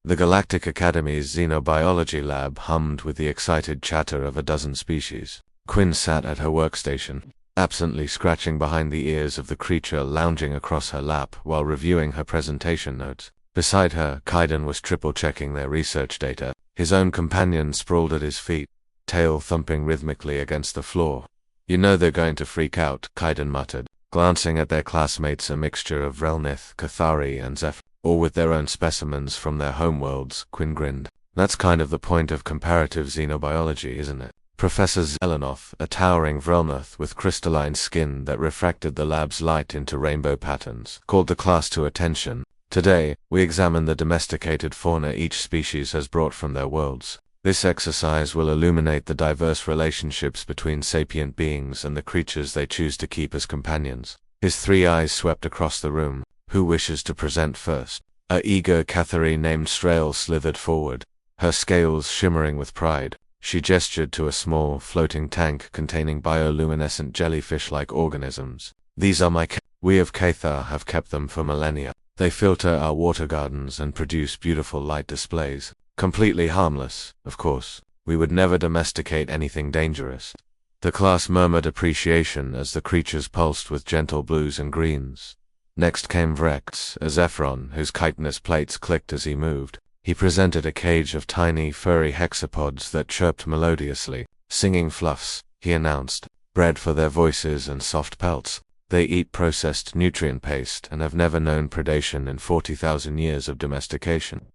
The Galactic Academy's xenobiology lab hummed with the excited chatter of a dozen species. Quinn sat at her workstation, absently scratching behind the ears of the creature lounging across her lap while reviewing her presentation notes. Beside her, Kaiden was triple-checking their research data. His own companion sprawled at his feet, tail thumping rhythmically against the floor. "You know they're going to freak out," Kaiden muttered, glancing at their classmates, a mixture of Relnith, Cathari, and Zeph, all with their own specimens from their homeworlds. Quinn grinned. "That's kind of the point of comparative xenobiology, isn't it?" Professor Zelenoth, a towering Vrelnoth with crystalline skin that refracted the lab's light into rainbow patterns, called the class to attention. "Today, we examine the domesticated fauna each species has brought from their worlds. This exercise will illuminate the diverse relationships between sapient beings and the creatures they choose to keep as companions." His three eyes swept across the room. "Who wishes to present first?" A eager Cathari named Strail slithered forward, her scales shimmering with pride. She gestured to a small, floating tank containing bioluminescent jellyfish-like organisms. "These are my We of Cathar have kept them for millennia. They filter our water gardens and produce beautiful light displays. Completely harmless, of course. We would never domesticate anything dangerous." The class murmured appreciation as the creatures pulsed with gentle blues and greens. Next came Vrex, a Zephron whose chitinous plates clicked as he moved. He presented a cage of tiny, furry hexapods that chirped melodiously. "Singing fluffs," he announced, "bred for their voices and soft pelts. They eat processed nutrient paste and have never known predation in 40,000 years of domestication."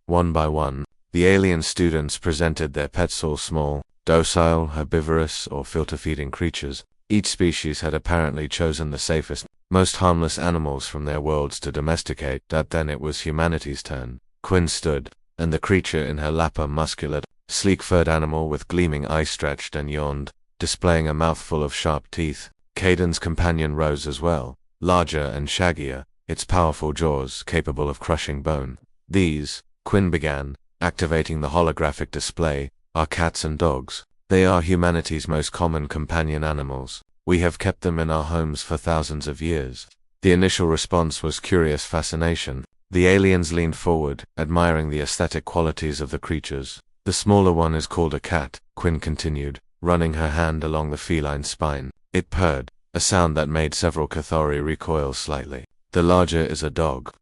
One by one, the alien students presented their pets, all small, docile, herbivorous, or filter-feeding creatures. Each species had apparently chosen the safest, most harmless animals from their worlds to domesticate. Then it was humanity's turn. Quinn stood, and the creature in her lap, a muscular, sleek-furred animal with gleaming eyes, stretched and yawned, displaying a mouthful of sharp teeth. Kaiden's companion rose as well, larger and shaggier, its powerful jaws capable of crushing bone. "These," Quinn began, activating the holographic display, "are cats and dogs. They are humanity's most common companion animals. We have kept them in our homes for thousands of years." The initial response was curious fascination. The aliens leaned forward, admiring the aesthetic qualities of the creatures. "The smaller one is called a cat," Quinn continued, running her hand along the feline spine. It purred, a sound that made several Cathari recoil slightly. "The larger is a dog."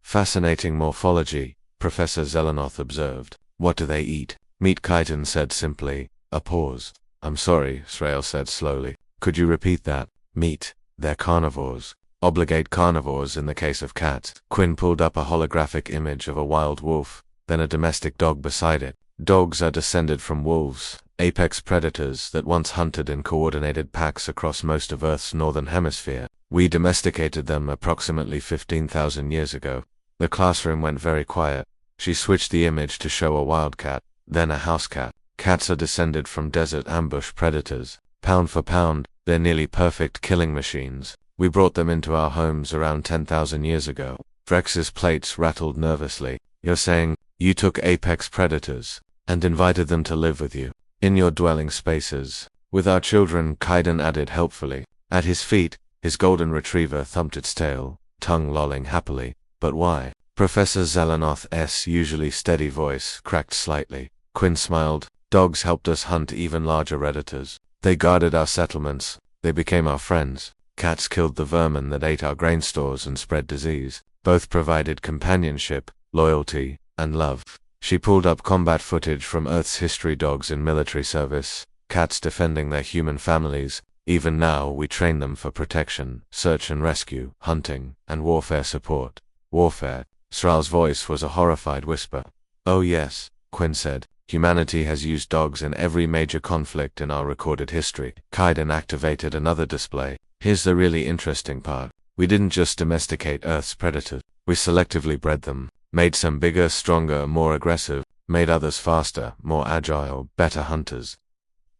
"Fascinating morphology," Professor Zelenoth observed. "What do they eat?" "Meat," Kaiden said simply. A pause. "I'm sorry," Srael said slowly. "Could you repeat that?" "Meat. They're carnivores. Obligate carnivores in the case of cats." Quinn pulled up a holographic image of a wild wolf, then a domestic dog beside it. "Dogs are descended from wolves, apex predators that once hunted in coordinated packs across most of Earth's northern hemisphere. We domesticated them approximately 15,000 years ago." The classroom went very quiet. She switched the image to show a wildcat, then a house cat. "Cats are descended from desert ambush predators. Pound for pound, they're nearly perfect killing machines. We brought them into our homes around 10,000 years ago." Vrex's plates rattled nervously. "You're saying, you took apex predators and invited them to live with you in your dwelling spaces, with our children," Kaiden added helpfully. At his feet, his golden retriever thumped its tail, tongue lolling happily. "But why?" Professor Zelenoth's usually steady voice cracked slightly. Quinn smiled. "Dogs helped us hunt even larger predators. They guarded our settlements. They became our friends. Cats killed the vermin that ate our grain stores and spread disease. Both provided companionship, loyalty, and love." She pulled up combat footage from Earth's history. Dogs in military service, cats defending their human families. Even now, we train them for protection, search and rescue, hunting, and warfare support. "Warfare?" Srael's voice was a horrified whisper. "Oh yes," Quinn said. "Humanity has used dogs in every major conflict in our recorded history." Kaiden activated another display. "Here's the really interesting part. We didn't just domesticate Earth's predators. We selectively bred them. Made some bigger, stronger, more aggressive, made others faster, more agile, better hunters."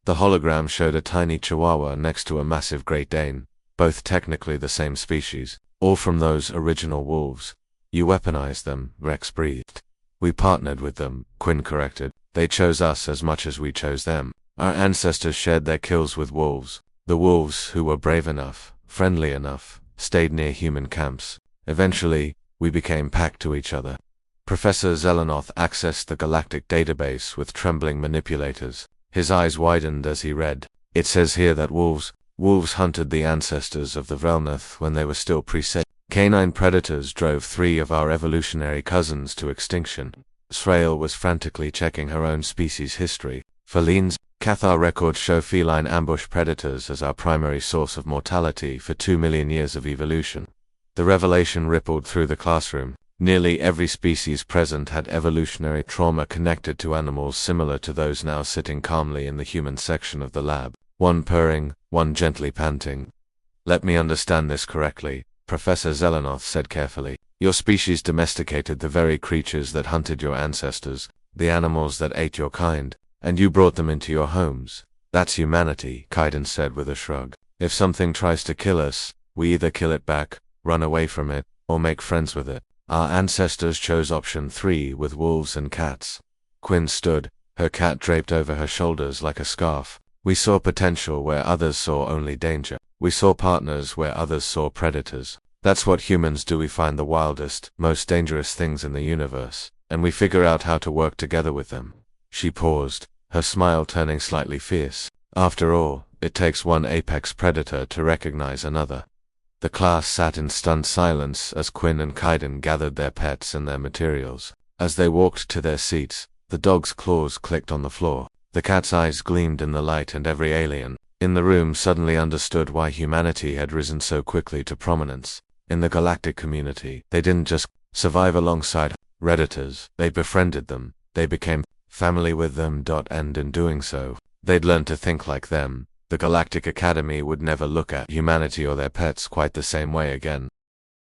The hologram showed a tiny Chihuahua next to a massive Great Dane, both technically the same species, all from those original wolves. "You weaponized them," Rex breathed. "We partnered with them," Quinn corrected. "They chose us as much as we chose them. Our ancestors shared their kills with wolves. The wolves, who were brave enough, friendly enough, stayed near human camps. Eventually, we became packed to each other." Professor Zelenoth accessed the galactic database with trembling manipulators. His eyes widened as he read. It says here that wolves hunted the ancestors of the Velnoth when they were still pre-sentient. Canine predators drove 3 of our evolutionary cousins to extinction. Srael was frantically checking her own species' history. Feline's Cathar records show feline ambush predators as our primary source of mortality for 2 million years of evolution. The revelation rippled through the classroom. Nearly every species present had evolutionary trauma connected to animals similar to those now sitting calmly in the human section of the lab. One purring, one gently panting. Let me understand this correctly, Professor Zelenoth said carefully. Your species domesticated the very creatures that hunted your ancestors, the animals that ate your kind, and you brought them into your homes. That's humanity, Kaiden said with a shrug. If something tries to kill us, we either kill it back, run away from it, or make friends with it. Our ancestors chose option 3 with wolves and cats. Quinn stood, her cat draped over her shoulders like a scarf. We saw potential where others saw only danger. We saw partners where others saw predators. That's what humans do. We find the wildest, most dangerous things in the universe, and we figure out how to work together with them. She paused, her smile turning slightly fierce. After all, it takes one apex predator to recognize another. The class sat in stunned silence as Quinn and Kaiden gathered their pets and their materials. As they walked to their seats, the dog's claws clicked on the floor. The cat's eyes gleamed in the light, and every alien in the room suddenly understood why humanity had risen so quickly to prominence. In the galactic community, they didn't just survive alongside Redditors, they befriended them, they became family with them. And in doing so, they'd learn to think like them. The Galactic Academy would never look at humanity or their pets quite the same way again.